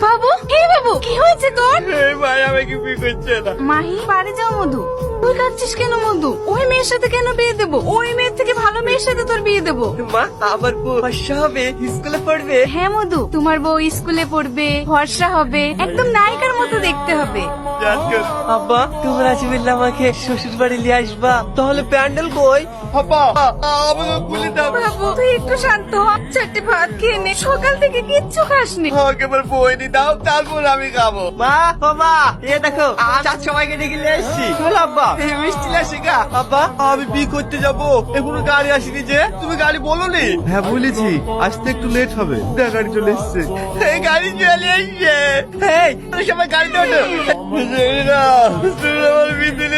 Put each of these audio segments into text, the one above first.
বাবু, হে বাবু, কি হয়েছে তোর? ভাই আমাকে বিয়ে করছে না। মাহি, বাড়ি যাও মধু। তুই কাঁদছিস কেন মধু? ওই মেয়ের সাথে কেন বিয়ে দেবো? ওই মেয়ের থেকে ভালো মেয়ের সাথে তোর বিয়ে দেবো। মা, আমার বউ ফর্সা হবে, স্কুলে পড়বে। হ্যাঁ মধু, তোমার বউ স্কুলে পড়বে, ফর্সা হবে, একদম নায়িকার মতো দেখতে হবে। আব্বা, তোমরা আজ মিললে আমাকে শ্বশুর বাড়ি নিয়ে আসবা, তাহলে প্যান্ডেল কই? আব্বা, আমাকে বলে দাও। বাবু, তুই একটু শান্ত হ, চারটে ভাত খেয়ে নে। সকাল থেকে কিচ্ছু খাসনি। আমাকে এবার বই নি দাও, তারপর আমি খাবো। মা, ও মা, এ দেখো চার সবাইকে ডেকে নিয়ে এসছি। চল আব্বা, এই মিষ্টি লাসি গা। আব্বা, আমি বিয়ে করতে যাবো, এখনো গাড়ি আসেনি যে? তুমি গাড়ি বলোনি? হ্যাঁ বলেছি, আসতে একটু লেট হবে। দেখ গাড়ি চলে এসছে। এই গাড়ি চলে এসছে। এই, তোরা সবাই গাড়িতে ওঠো। আমার বিদ্যুৎ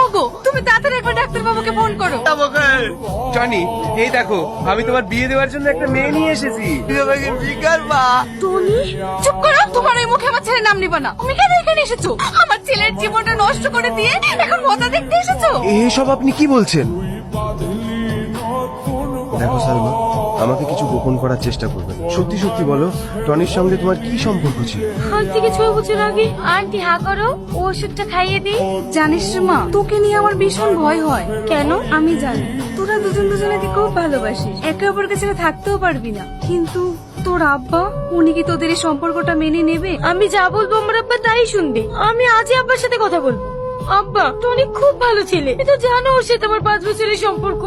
ওগো, তুমি তাড়াতাড়ি একবার ডাক্তার বাবুকে ফোন করো। টনি, এই দেখো আমি তোমার বিয়ে দেওয়ার জন্য একটা মেয়ে নিয়ে এসেছি। আমাকে বিকার মা। টনি, চুপ করো। তোমার এই মুখে আমার ছেলের নাম নিবা না। তুমি কেন এখানে এসেছো? আমার ছেলের জীবনটা নষ্ট করে দিয়ে এখন মজা দেখতে এসেছো? এসব আপনি কি বলছেন? দেখো সালমা, আমাকে কিছু গোপন করার চেষ্টা করবে। সত্যি সত্যি বলো, টনির সঙ্গে তোমার কি সম্পর্ক ছিল? আজ থেকে 6 বছর আগে। আন্টি হা করো, ও ওষুধটা খাইয়ে দিই। জানিস মা, তোকে নিয়ে আমার ভীষণ ভয় হয়। কেন? আমি জানি তোরা দুজন দুজনকে খুব ভালোবাসিস, একে অপরকে ছেড়ে থাকতেও পারবি না। কিন্তু তোর আব্বা, উনি কি তোদের এই সম্পর্কটা মেনে নেবে? আমি যা বলবো আমার আব্বা তাই শুনবে। আমি আজই আব্বার সাথে কথা বলবো। আব্বা, টনি খুব ভালো ছেলে, এটা জানো। ওর সাথে আমার 5 বছরের সম্পর্ক।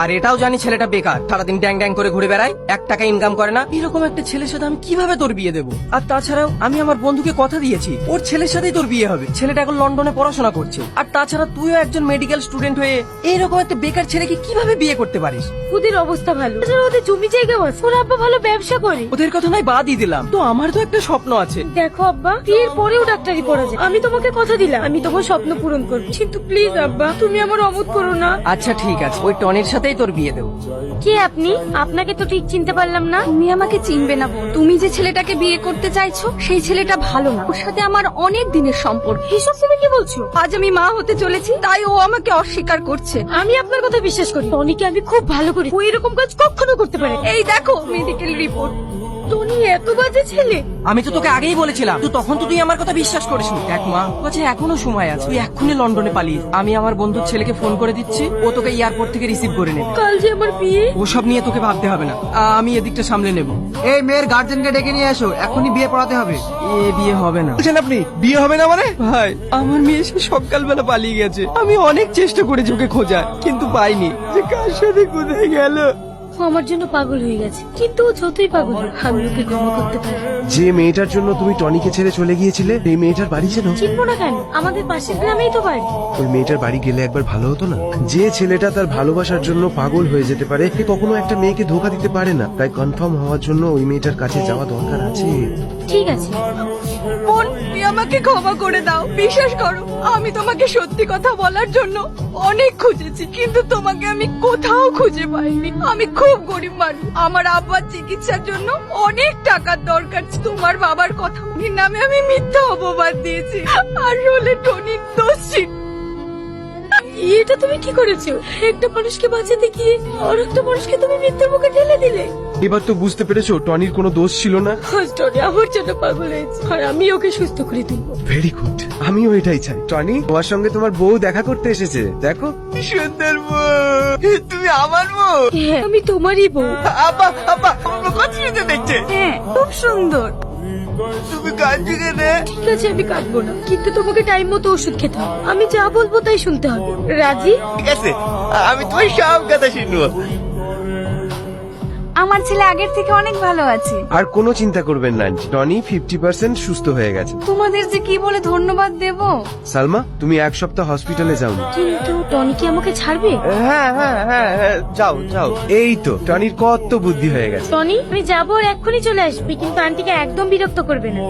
আর এটাও জানি ছেলেটা বেকার, সারাদিন ড্যাং ড্যাং করে ঘুরে বেড়ায়, 1 টাকা ইনকাম করে না। এরকম একটা ছেলের সাথে আমি কিভাবে তোর বিয়ে দেবো? আর তাছাড়াও আমি আমার বন্ধুকে কথা দিয়েছি ওর ছেলের সাথেই তোর বিয়ে হবে। ছেলেটা এখন লন্ডনে পড়াশোনা করছে। আর তাছাড়া তুইও একজন মেডিকেল স্টুডেন্ট হয়ে এইরকম একটা বেকার ছেলেকে কিভাবে বিয়ে করতে পারিস? ওদের অবস্থা ভালো, ওদের জমি জায়গা আছে, ওর আব্বা ভালো ব্যবসা করে। ওদের কথা নয় বাদই দিলাম, তো আমার তো একটা স্বপ্ন আছে। দেখো আব্বা, বিয়ের পরেও ডাক্তারি পড়া যায়। আমি তোমাকে কথা দিলাম, আমি তোমার স্বপ্ন পূরণ করব। কিন্তু প্লিজ আব্বা, তুমি আমার অমত করো না। আচ্ছা ঠিক আছে, ওই টনির সাথেই তোর বিয়ে দেবো। কে আপনি? আপনাকে তো ঠিক চিনতে পারলাম না। তুমি আমাকে চিনবে না বোন। তুমি যে ছেলেটাকে বিয়ে করতে চাইছো, সেই ছেলেটা ভালো না। ওর সাথে আমার অনেক দিনের সম্পর্ক। এসব তুমি কি বলছো? আজ আমি মা হতে চলেছি, তাই ও আমাকে অস্বীকার করছে। আমি আপনার কথা বিশ্বাস করি। টনিকে আমি খুব ভালো করি, ও এরকম কাজ কখনো করতে পারে। এই দেখো মেডিকেল রিপোর্ট। টনি এত বাজে ছেলে। আমি তো তোকে আগেই বলেছিলাম, তো তখন তো তুই আমার কথা বিশ্বাস করিসনি। দেখ মা, কাছে এখনো সময় আছে, তুই এক্ষুনি লন্ডনে পালিয়ে যা। আমি আমার বন্ধুর ছেলেকে ফোন করে দিচ্ছি, ও তোকে এয়ারপোর্ট থেকে রিসিভ করে নেবে। কাল যে আমার বিয়ে। ওসব নিয়ে তোকে ভাবতে হবে না, আমি এদিকটা সামলে নেব। এই মেয়ের গার্জেনকে ডেকে নিয়ে এসো, এখনই বিয়ে পড়াতে হবে। এ বিয়ে হবে না। বলছেন আপনি বিয়ে হবে না মানে? ভাই, আমার মেয়ে সে সকালবেলা পালিয়ে গেছে। আমি অনেক চেষ্টা করেছি ওকে খোঁজার, কিন্তু পাইনি। যে কার সাথে কোথায় গেল। ও আমার জন্য পাগল হয়ে গেছে, কিন্তু ও যতই পাগল হোক, আমি ওকে ক্ষমা করতে পারি। যে মেয়েটার জন্য তুমি টনিকে ছেড়ে চলে গিয়েছিলে, এই মেয়েটার বাড়ি চেনো? চিনবো না কেন? আমাদের পাশের গ্রামেই তো বাড়ি। ওই মেয়েটার বাড়ি গেলে একবার ভালো হতো না? যে ছেলেটা তার ভালোবাসার জন্য পাগল হয়ে যেতে পারে, সে কখনো একটা মেয়েকে ধোকা দিতে পারে না। তাই কনফার্ম হওয়ার জন্য ওই মেয়েটার কাছে যাওয়া দরকার আছে। ঠিক আছে বোন, তুমি আমাকে ক্ষমা করে দাও। বিশ্বাস করো, আমি তোমাকে সত্যি কথা বলার জন্য অনেক খুঁজেছি, কিন্তু তোমাকে আমি কোথাও খুঁজে পাইনি। আমি খুব গরিব মানুষ, আমার আব্বার চিকিৎসার জন্য অনেক টাকার দরকার। তোমার বাবার কথা নামে আমি মিথ্যা অপবাদ দিয়েছি, আসলে টনির দোষ ছিল। এটা তুমি কি করেছো? একটা মানুষকে বাঁচাতে গিয়ে আর একটা মানুষকে তুমি মৃত্যুর মুখে ঠেলে দিলে। এবার তো বুঝতে পেরেছো টনির কোনো দোষ ছিল না। টনি আমার জন্য পাগল হয়েছে, আর আমি ওকে সুস্থ করে তুলবো। ভেরি গুড, আমিও এটাই চাই। টনি, তোমার সঙ্গে তোমার বউ দেখা করতে এসেছে, দেখো। সুন্দর বউ, তুমি আমার বউ? হ্যাঁ, আমি তোমারই বউ। আব্বা, আব্বা, আমার কত সুন্দর দেখছে। হ্যাঁ, খুব সুন্দর। তুমি কাঁদছি কেন? ঠিক আছে, আমি কাটবো না, কিন্তু তোমাকে টাইম মতো ওষুধ খেতে হবে। আমি যা বলবো তাই শুনতে হবে। রাজি? ঠিক আছে, আমি তোমার সব কথা শুনবো। আমার ছেলে আগের থেকে অনেক ভালো আছে। আর কোনো চিন্তা করবেন না আন্টি, টনি 50% সুস্থ হয়ে গেছে। তোমাদের যে কি বলে ধন্যবাদ দেব। সালমা, তুমি 1 সপ্তাহ হসপিটালে যাও। কিন্তু টনি কি আমাকে ছাড়বে? হ্যাঁ হ্যাঁ হ্যাঁ হ্যাঁ, যাও যাও। এই তো টনির কত বুদ্ধি হয়ে গেছে। টনি, আমি যাবো আর এক্ষুনি চলে আসবি, কিন্তু আন্টিকে একদম বিরক্ত করবে না।